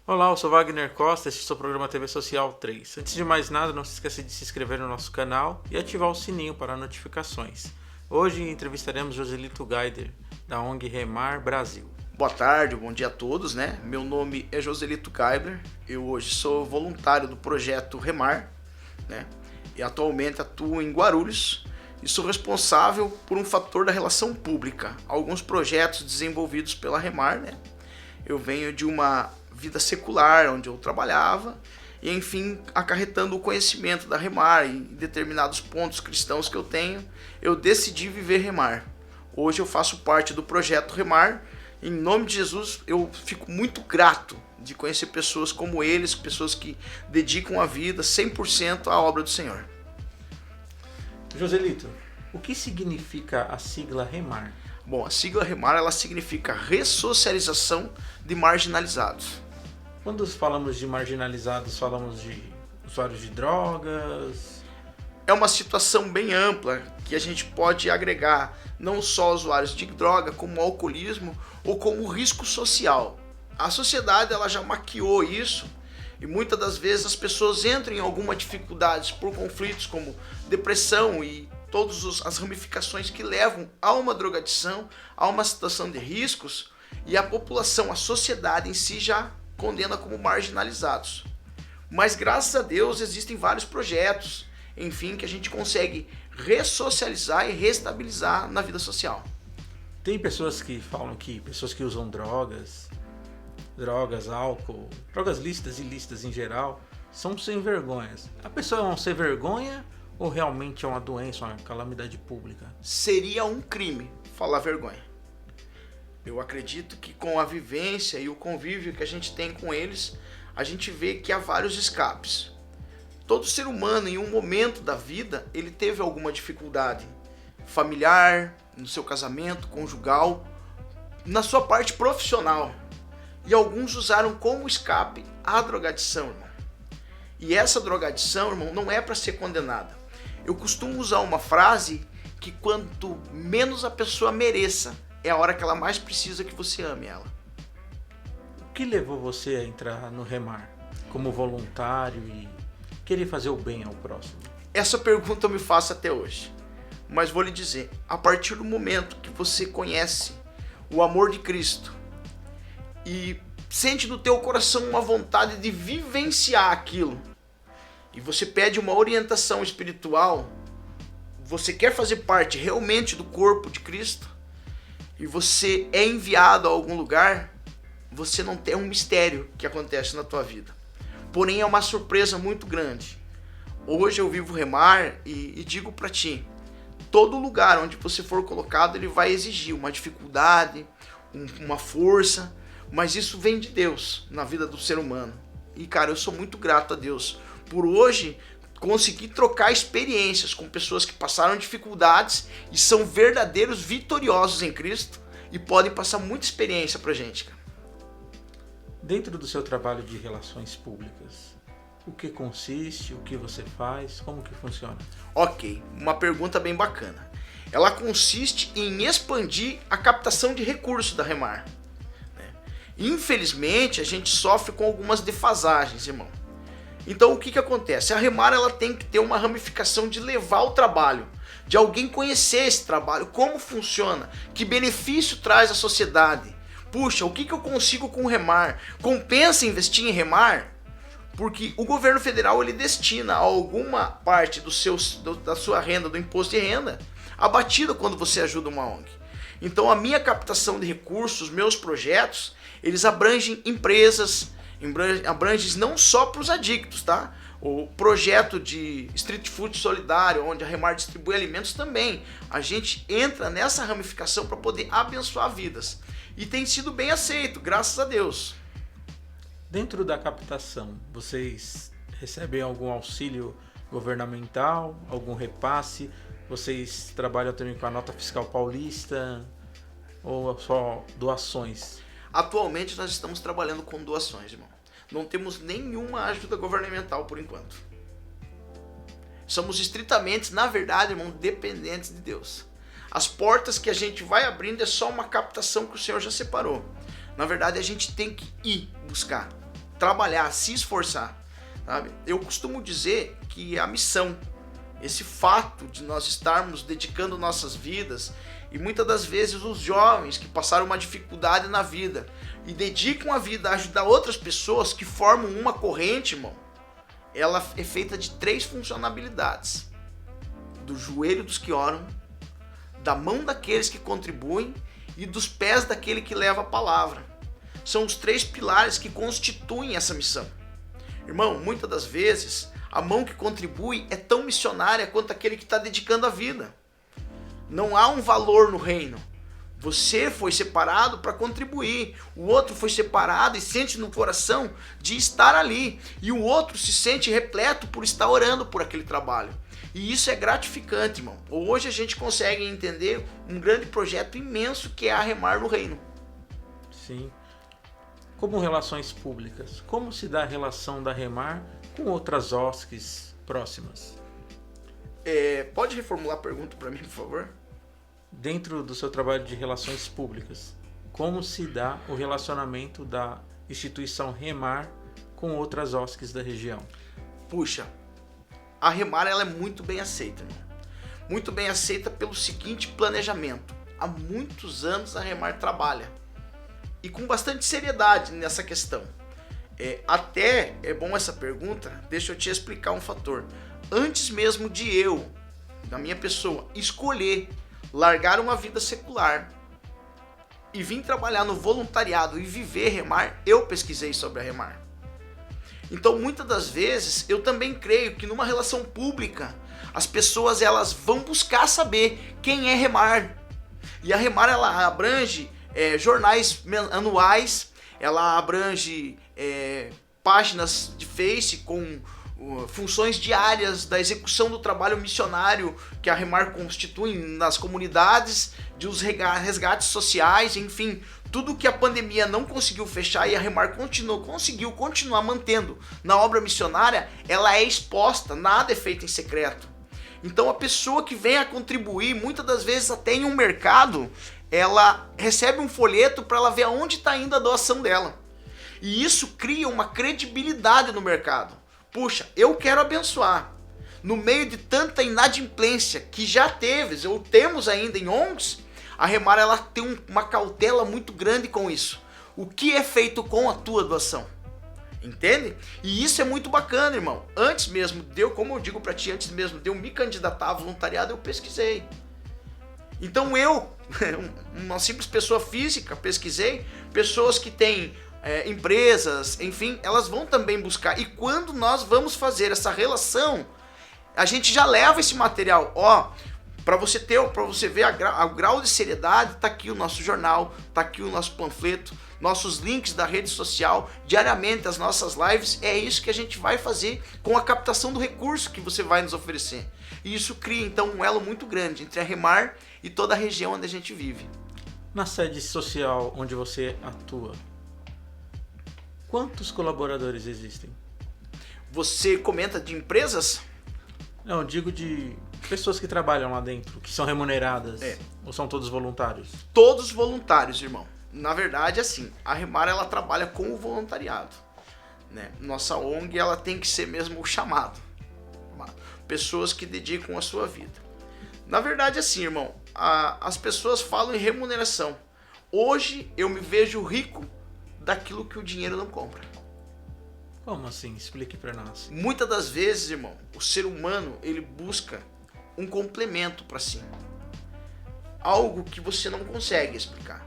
Olá, eu sou Wagner Costa, este é o programa TV Social 3. Antes de mais nada, não se esqueça de se inscrever no nosso canal e ativar o sininho para notificações. Hoje entrevistaremos Joselito Gaider, da ONG Remar Brasil. Boa tarde, bom dia a todos, né? Meu nome é Joselito Gaider, eu hoje sou voluntário do projeto Remar, né? E atualmente atuo em Guarulhos e sou responsável por um fator da relação pública, alguns projetos desenvolvidos pela Remar, né? Eu venho de uma vida secular, onde eu trabalhava, e enfim, acarretando o conhecimento da Remar em determinados pontos cristãos que eu tenho, eu decidi viver Remar. Hoje eu faço parte do projeto Remar. Em nome de Jesus, eu fico muito grato de conhecer pessoas como eles, pessoas que dedicam a vida 100% à obra do Senhor. Joselito, o que significa a sigla Remar? Bom, a sigla Remar, ela significa ressocialização de marginalizados. Quando falamos de marginalizados, falamos de usuários de drogas? É uma situação bem ampla que a gente pode agregar não só usuários de droga, como alcoolismo ou como risco social. A sociedade ela já maquiou isso e muitas das vezes as pessoas entram em algumas dificuldades por conflitos como depressão e todas as ramificações que levam a uma drogadição, a uma situação de riscos, e a população, a sociedade em si já condena como marginalizados. Mas graças a Deus existem vários projetos, enfim, que a gente consegue ressocializar e restabilizar na vida social. Tem pessoas que falam que pessoas que usam drogas, álcool, drogas lícitas e ilícitas em geral, são sem vergonhas. A pessoa é um sem vergonha ou realmente é uma doença, uma calamidade pública? Seria um crime falar vergonha. Eu acredito que com a vivência e o convívio que a gente tem com eles, a gente vê que há vários escapes. Todo ser humano, em um momento da vida, ele teve alguma dificuldade familiar, no seu casamento, conjugal, na sua parte profissional. E alguns usaram como escape a drogadição, irmão. E essa drogadição, irmão, não é para ser condenada. Eu costumo usar uma frase que quanto menos a pessoa mereça, é a hora que ela mais precisa que você ame ela. O que levou você a entrar no Remar como voluntário e querer fazer o bem ao próximo? Essa pergunta eu me faço até hoje. Mas vou lhe dizer, a partir do momento que você conhece o amor de Cristo e sente no teu coração uma vontade de vivenciar aquilo, e você pede uma orientação espiritual, você quer fazer parte realmente do corpo de Cristo, e você é enviado a algum lugar, você não tem um mistério que acontece na tua vida. Porém é uma surpresa muito grande. Hoje eu vivo Remar e digo para ti, todo lugar onde você for colocado, ele vai exigir uma dificuldade, uma força, mas isso vem de Deus na vida do ser humano. E cara, eu sou muito grato a Deus por hoje conseguir trocar experiências com pessoas que passaram dificuldades e são verdadeiros vitoriosos em Cristo e podem passar muita experiência pra gente. Dentro do seu trabalho de relações públicas, o que consiste, o que você faz, como que funciona? Ok, uma pergunta bem bacana. Ela consiste em expandir a captação de recursos da Remar. Infelizmente, a gente sofre com algumas defasagens, irmão. Então o que acontece? A Remar ela tem que ter uma ramificação de levar o trabalho, de alguém conhecer esse trabalho, como funciona, que benefício traz à sociedade. Puxa, o que eu consigo com o Remar? Compensa investir em Remar? Porque o governo federal ele destina alguma parte da sua renda, do imposto de renda, abatida quando você ajuda uma ONG. Então a minha captação de recursos, meus projetos, eles abrangem empresas, abrangem não só para os adictos, tá? O projeto de Street Food Solidário, onde a Remar distribui alimentos também. A gente entra nessa ramificação para poder abençoar vidas. E tem sido bem aceito, graças a Deus. Dentro da captação, vocês recebem algum auxílio governamental, algum repasse? Vocês trabalham também com a nota fiscal paulista ou só doações? Atualmente nós estamos trabalhando com doações, irmão. Não temos nenhuma ajuda governamental por enquanto. Somos estritamente, na verdade, irmão, dependentes de Deus. As portas que a gente vai abrindo é só uma captação que o Senhor já separou. Na verdade, a gente tem que ir buscar. trabalhar, se esforçar, sabe? Eu costumo dizer que a missão, esse fato de nós estarmos dedicando nossas vidas, e muitas das vezes os jovens que passaram uma dificuldade na vida e dedicam a vida a ajudar outras pessoas, que formam uma corrente, irmão, ela é feita de 3 funcionalidades: do joelho dos que oram, da mão daqueles que contribuem e dos pés daquele que leva a palavra. São os 3 pilares que constituem essa missão. Irmão, muitas das vezes a mão que contribui é tão missionária quanto aquele que está dedicando a vida. Não há um valor no reino. Você foi separado para contribuir, o outro foi separado e sente no coração de estar ali, e o outro se sente repleto por estar orando por aquele trabalho. E isso é gratificante, irmão. Hoje a gente consegue entender um grande projeto imenso que é a Remar no Reino. Sim. Como relações públicas, como se dá a relação da Remar com outras OSCs próximas? Pode reformular a pergunta para mim, por favor? Dentro do seu trabalho de relações públicas, como se dá o relacionamento da instituição Remar com outras OSCs da região? Puxa, a Remar ela é muito bem aceita, irmão. Muito bem aceita pelo seguinte planejamento. Há muitos anos a Remar trabalha, e com bastante seriedade nessa questão. Até é bom essa pergunta, deixa eu te explicar um fator. Antes mesmo de eu, da minha pessoa, escolher largar uma vida secular e vim trabalhar no voluntariado e viver Remar, eu pesquisei sobre a Remar. Então, muitas das vezes, eu também creio que numa relação pública, as pessoas elas vão buscar saber quem é Remar. E a Remar ela abrange jornais anuais, ela abrange páginas de Face com funções diárias da execução do trabalho missionário que a Remar constitui nas comunidades, de os resgates sociais, enfim, tudo que a pandemia não conseguiu fechar e a Remar conseguiu continuar mantendo na obra missionária, ela é exposta, nada é feito em secreto. Então a pessoa que vem a contribuir, muitas das vezes até em um mercado, ela recebe um folheto para ela ver aonde está indo a doação dela. E isso cria uma credibilidade no mercado. Puxa, eu quero abençoar. No meio de tanta inadimplência que já teve, ou temos ainda em ONGs, a Remar ela tem uma cautela muito grande com isso. O que é feito com a tua doação? Entende? E isso é muito bacana, irmão. Antes mesmo de eu, como eu digo pra ti, antes mesmo de eu me candidatar a voluntariado, eu pesquisei. Então eu, uma simples pessoa física, pesquisei. Pessoas que têm empresas, enfim, elas vão também buscar. E quando nós vamos fazer essa relação, a gente já leva esse material. Para você ver o grau de seriedade, tá aqui o nosso jornal, tá aqui o nosso panfleto, nossos links da rede social, diariamente as nossas lives. É isso que a gente vai fazer com a captação do recurso que você vai nos oferecer. E isso cria então um elo muito grande entre a Remar e toda a região onde a gente vive. Na sede social onde você atua, quantos colaboradores existem? Você comenta de empresas? Não, eu digo de pessoas que trabalham lá dentro, que são remuneradas, ou são todos voluntários? Todos voluntários, irmão. Na verdade, assim, a Remar ela trabalha com o voluntariado, né? Nossa ONG ela tem que ser mesmo o chamado. Pessoas que dedicam a sua vida. Na verdade, assim, irmão, as pessoas falam em remuneração. Hoje eu me vejo rico daquilo que o dinheiro não compra. Como assim? Explique para nós. Muitas das vezes, irmão, o ser humano ele busca um complemento para si. Algo que você não consegue explicar.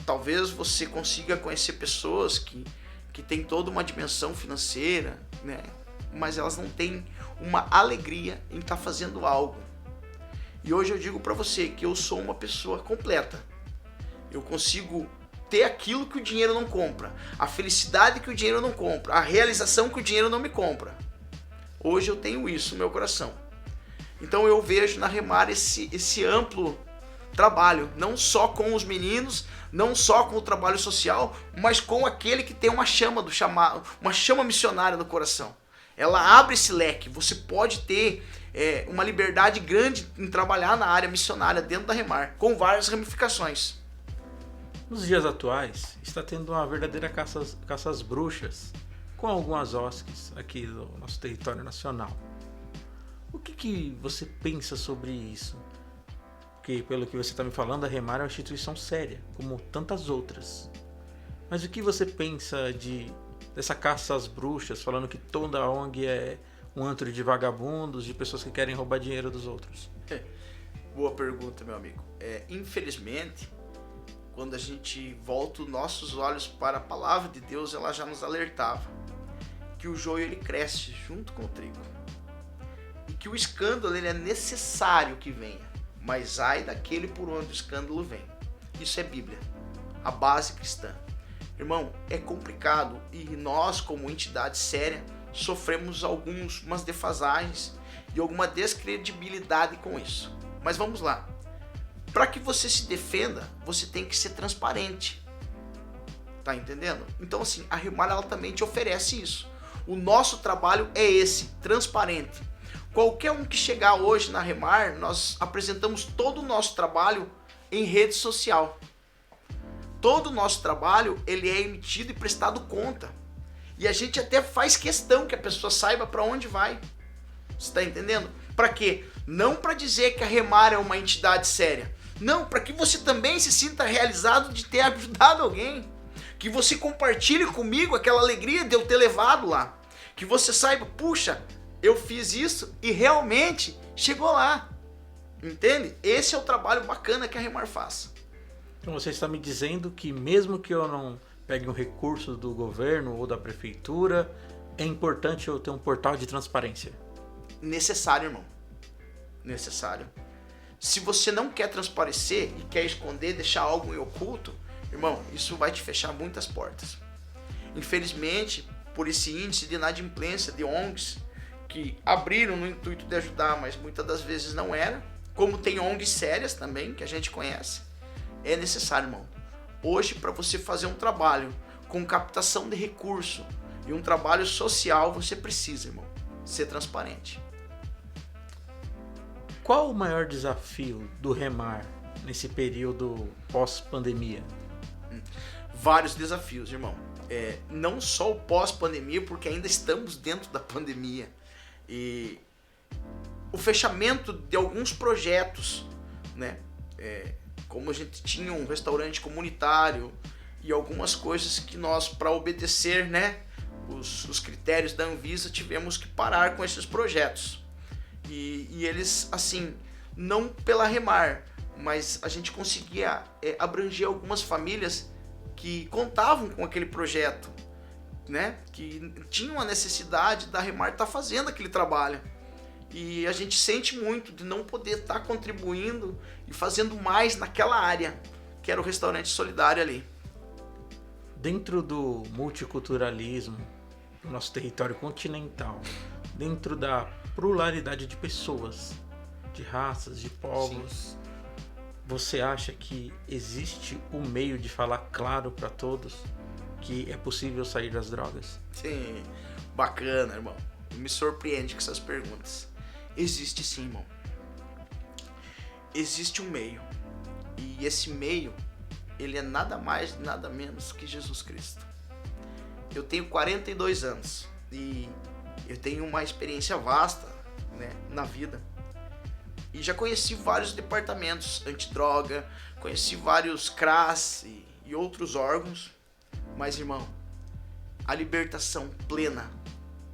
Talvez você consiga conhecer pessoas que têm toda uma dimensão financeira, né? Mas elas não têm uma alegria em estar fazendo algo. E hoje eu digo para você que eu sou uma pessoa completa. Eu consigo ter aquilo que o dinheiro não compra, a felicidade que o dinheiro não compra, a realização que o dinheiro não me compra. Hoje eu tenho isso no meu coração. Então eu vejo na Remar esse amplo trabalho, não só com os meninos, não só com o trabalho social, mas com aquele que tem uma chama do chamado, uma chama missionária no coração. Ela abre esse leque, você pode ter uma liberdade grande em trabalhar na área missionária dentro da Remar, com várias ramificações. Nos dias atuais, está tendo uma verdadeira caça às bruxas, com algumas OSCs aqui do nosso território nacional. O que você pensa sobre isso? Porque, pelo que você está me falando, a Remar é uma instituição séria, como tantas outras. Mas o que você pensa dessa caça às bruxas, falando que toda ONG é um antro de vagabundos, de pessoas que querem roubar dinheiro dos outros? Boa pergunta, meu amigo. Infelizmente, quando a gente volta os nossos olhos para a palavra de Deus, ela já nos alertava que o joio ele cresce junto com o trigo e que o escândalo ele é necessário que venha, mas ai daquele por onde o escândalo vem. Isso é Bíblia, a base cristã. Irmão, é complicado e nós, como entidade séria, sofremos algumas defasagens e alguma descredibilidade com isso. Mas vamos lá. Para que você se defenda, você tem que ser transparente. Tá entendendo? Então assim, a Remar ela também te oferece isso. O nosso trabalho é esse, transparente. Qualquer um que chegar hoje na Remar, nós apresentamos todo o nosso trabalho em rede social. Todo o nosso trabalho ele é emitido e prestado conta. E a gente até faz questão que a pessoa saiba para onde vai. Você está entendendo? Para quê? Não para dizer que a Remar é uma entidade séria. Não, para que você também se sinta realizado de ter ajudado alguém. Que você compartilhe comigo aquela alegria de eu ter levado lá. Que você saiba, puxa, eu fiz isso e realmente chegou lá. Entende? Esse é o trabalho bacana que a Remar faz. Então você está me dizendo que mesmo que eu não pegue um recurso do governo ou da prefeitura, é importante eu ter um portal de transparência? Necessário, irmão. Necessário. Se você não quer transparecer e quer esconder, deixar algo em oculto, irmão, isso vai te fechar muitas portas. Infelizmente, por esse índice de inadimplência de ONGs que abriram no intuito de ajudar, mas muitas das vezes não era, como tem ONGs sérias também, que a gente conhece, é necessário, irmão. Hoje, para você fazer um trabalho com captação de recurso e um trabalho social, você precisa, irmão, ser transparente. Qual o maior desafio do Remar nesse período pós-pandemia? Vários desafios, irmão. Não só o pós-pandemia, porque ainda estamos dentro da pandemia. E o fechamento de alguns projetos, né? Como a gente tinha um restaurante comunitário e algumas coisas que nós, para obedecer, né, os critérios da Anvisa, tivemos que parar com esses projetos. E eles, assim, não pela Remar, mas a gente conseguia abranger algumas famílias que contavam com aquele projeto, né? Que tinham a necessidade da Remar estar fazendo aquele trabalho. E a gente sente muito de não poder estar contribuindo e fazendo mais naquela área, que era o restaurante solidário ali. Dentro do multiculturalismo, do nosso território continental, dentro da pluralidade de pessoas, de raças, de povos, sim, você acha que existe um meio de falar claro para todos que é possível sair das drogas? Sim, bacana, irmão. Me surpreende com essas perguntas. Existe sim, irmão. Existe um meio. E esse meio, ele é nada mais, nada menos que Jesus Cristo. Eu tenho 42 anos e eu tenho uma experiência vasta, né, na vida. E já conheci vários departamentos antidroga, conheci vários CRAS e outros órgãos. Mas, irmão, a libertação plena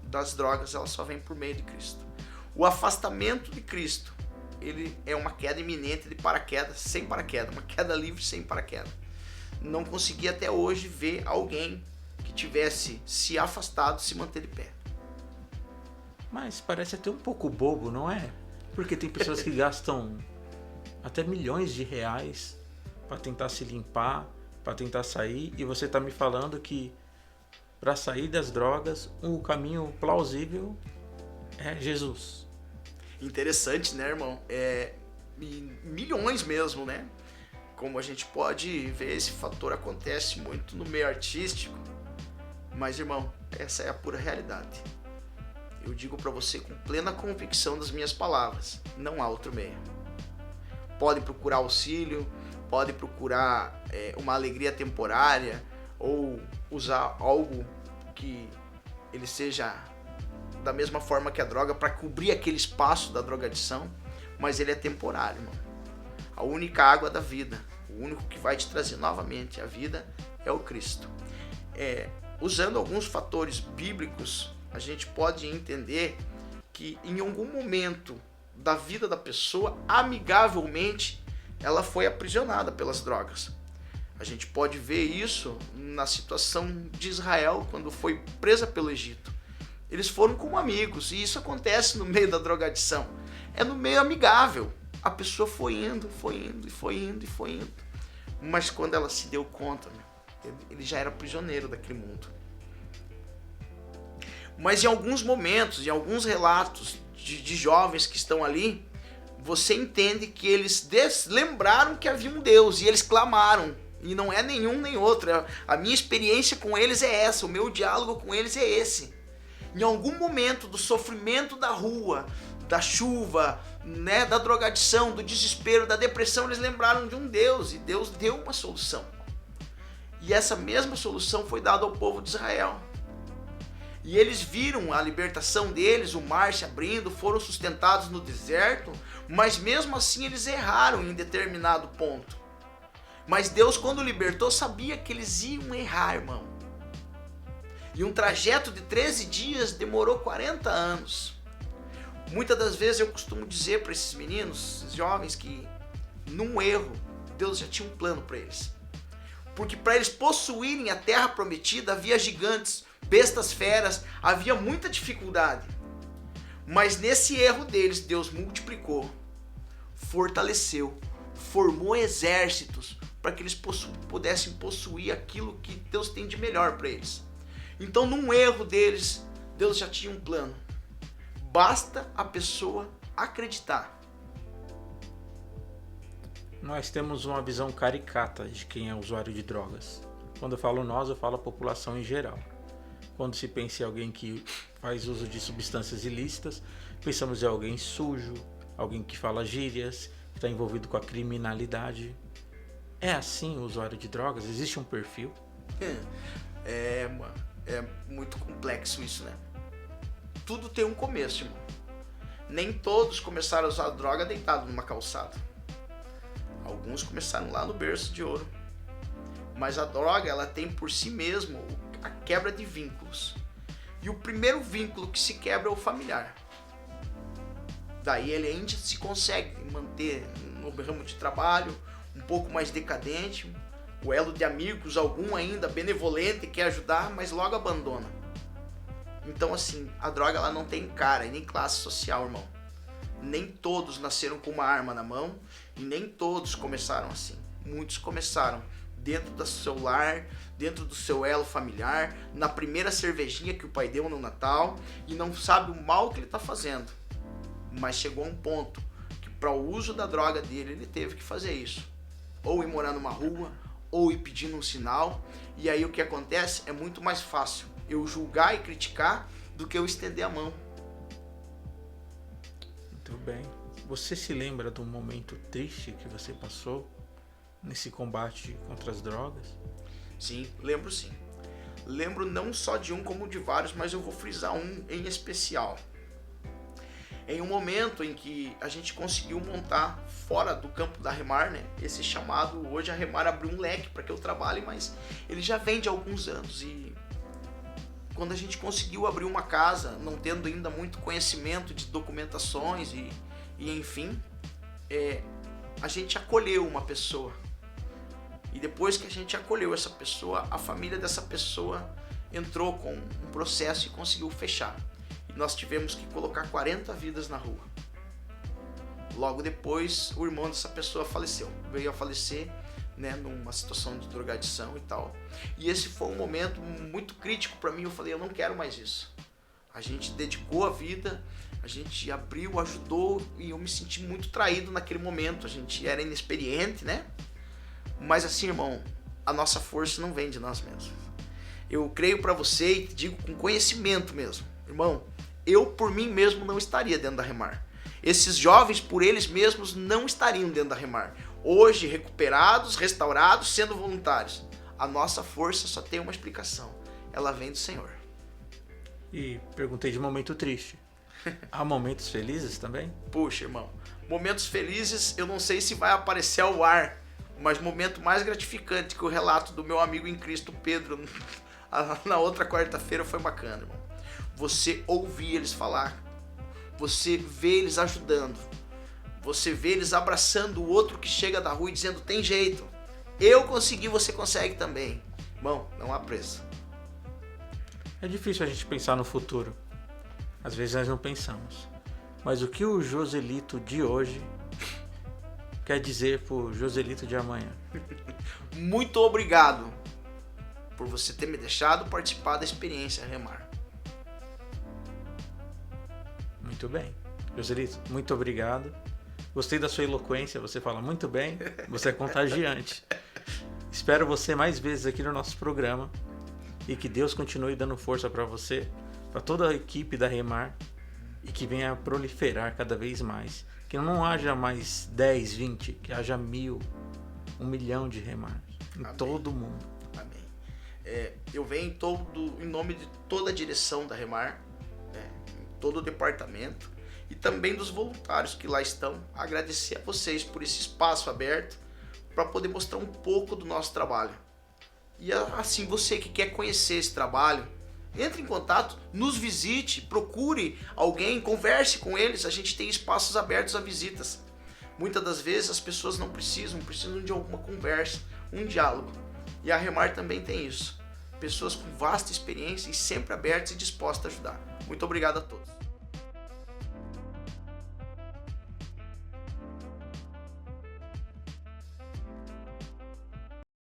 das drogas, ela só vem por meio de Cristo. O afastamento de Cristo, ele é uma queda iminente de paraquedas, sem paraquedas, uma queda livre sem paraquedas. Não consegui até hoje ver alguém que tivesse se afastado se manter de pé. Mas parece até um pouco bobo, não é? Porque tem pessoas que gastam até milhões de reais para tentar se limpar, para tentar sair, e você está me falando que para sair das drogas, o caminho plausível é Jesus. Interessante, né, irmão? Milhões mesmo, né? Como a gente pode ver, esse fator acontece muito no meio artístico. Mas, irmão, essa é a pura realidade. Eu digo para você com plena convicção das minhas palavras, não há outro meio. Podem procurar auxílio, pode procurar uma alegria temporária ou usar algo que ele seja da mesma forma que a droga para cobrir aquele espaço da drogadição, mas ele é temporário, irmão. A única água da vida, o único que vai te trazer novamente a vida é o Cristo. Usando alguns fatores bíblicos, a gente pode entender que em algum momento da vida da pessoa, amigavelmente, ela foi aprisionada pelas drogas. A gente pode ver isso na situação de Israel, quando foi presa pelo Egito. Eles foram como amigos, e isso acontece no meio da drogadição. É no meio amigável. A pessoa foi indo. Mas quando ela se deu conta, ele já era prisioneiro daquele mundo. Mas em alguns momentos, em alguns relatos de jovens que estão ali, você entende que eles lembraram que havia um Deus, e eles clamaram. E não é nenhum nem outro. A minha experiência com eles é essa, o meu diálogo com eles é esse. Em algum momento do sofrimento da rua, da chuva, né, da drogadição, do desespero, da depressão, eles lembraram de um Deus, e Deus deu uma solução. E essa mesma solução foi dada ao povo de Israel. E eles viram a libertação deles, o mar se abrindo, foram sustentados no deserto, mas mesmo assim eles erraram em determinado ponto. Mas Deus, quando libertou, sabia que eles iam errar, irmão. E um trajeto de 13 dias demorou 40 anos. Muitas das vezes eu costumo dizer para esses meninos, esses jovens, que num erro, Deus já tinha um plano para eles. Porque para eles possuírem a terra prometida, havia gigantes, bestas feras, havia muita dificuldade. Mas nesse erro deles, Deus multiplicou, fortaleceu, formou exércitos para que eles pudessem possuir aquilo que Deus tem de melhor para eles. Então, num erro deles, Deus já tinha um plano. Basta a pessoa acreditar. Nós temos uma visão caricata de quem é usuário de drogas. Quando eu falo nós, eu falo a população em geral. Quando se pensa em alguém que faz uso de substâncias ilícitas, pensamos em alguém sujo, alguém que fala gírias, que está envolvido com a criminalidade. É assim o usuário de drogas? Existe um perfil? É muito complexo isso, né? Tudo tem um começo, irmão. Nem todos começaram a usar droga deitado numa calçada. Alguns começaram lá no berço de ouro. Mas a droga, ela tem por si mesmo a quebra de vínculos. E o primeiro vínculo que se quebra é o familiar. Daí ele ainda se consegue manter no ramo de trabalho, um pouco mais decadente, o elo de amigos, algum ainda benevolente, quer ajudar, mas logo abandona. Então assim, a droga ela não tem cara e nem classe social, irmão. Nem todos nasceram com uma arma na mão e nem todos começaram assim. Muitos começaram dentro do seu lar, dentro do seu elo familiar, na primeira cervejinha que o pai deu no Natal, e não sabe o mal que ele está fazendo. Mas chegou a um ponto que para o uso da droga dele, ele teve que fazer isso. Ou ir morar numa rua, ou ir pedindo um sinal, e aí o que acontece é muito mais fácil eu julgar e criticar do que eu estender a mão. Muito bem. Você se lembra de um momento triste que você passou nesse combate contra as drogas? Sim, lembro sim. Lembro não só de um como de vários, mas eu vou frisar um em especial. Em um momento em que a gente conseguiu montar fora do campo da Remar, né? Esse chamado, hoje a Remar abriu um leque para que eu trabalhe, mas ele já vem de alguns anos. E quando a gente conseguiu abrir uma casa, não tendo ainda muito conhecimento de documentações e enfim, a gente acolheu uma pessoa. E depois que a gente acolheu essa pessoa, a família dessa pessoa entrou com um processo e conseguiu fechar. Nós tivemos que colocar 40 vidas na rua. Logo depois, o irmão dessa pessoa faleceu. Veio a falecer, né, numa situação de drogadição e tal. E esse foi um momento muito crítico para mim. Eu falei, eu não quero mais isso. A gente dedicou a vida, a gente abriu, ajudou, e eu me senti muito traído naquele momento. A gente era inexperiente, né? Mas assim, irmão, a nossa força não vem de nós mesmos. Eu creio para você e te digo com conhecimento mesmo. Irmão, eu por mim mesmo não estaria dentro da Remar. Esses jovens por eles mesmos não estariam dentro da Remar. hoje recuperados, restaurados, sendo voluntários. A nossa força só tem uma explicação. Ela vem do Senhor. E perguntei de momento triste. Há momentos felizes também? Puxa, irmão. Momentos felizes, eu não sei se vai aparecer ao ar, mas momento mais gratificante que o relato do meu amigo em Cristo, Pedro, na outra quarta-feira foi bacana, irmão. Você ouvir eles falar, você vê eles ajudando, você vê eles abraçando o outro que chega da rua e dizendo, tem jeito, eu consegui, você consegue também. Irmão, não há preço. É difícil a gente pensar no futuro. Às vezes nós não pensamos. Mas o que o Joselito de hoje quer dizer pro Joselito de amanhã? Muito obrigado por você ter me deixado participar da experiência Remar. Muito bem. Joselito, muito obrigado. Gostei da sua eloquência, você fala muito bem, você é contagiante. Espero você mais vezes aqui no nosso programa e que Deus continue dando força para você, para toda a equipe da Remar e que venha proliferar cada vez mais. Que não haja mais 10, 20, que haja 1000, 1 milhão de Remar em Amém. todo o mundo. Amém. Eu venho em nome de toda a direção da Remar, em todo o departamento e também dos voluntários que lá estão, agradecer a vocês por esse espaço aberto para poder mostrar um pouco do nosso trabalho. E assim, você que quer conhecer esse trabalho, entre em contato, nos visite, procure alguém, converse com eles, a gente tem espaços abertos a visitas. Muitas das vezes as pessoas não precisam de alguma conversa, um diálogo. E a Remar também tem isso. Pessoas com vasta experiência e sempre abertas e dispostas a ajudar. Muito obrigado a todos.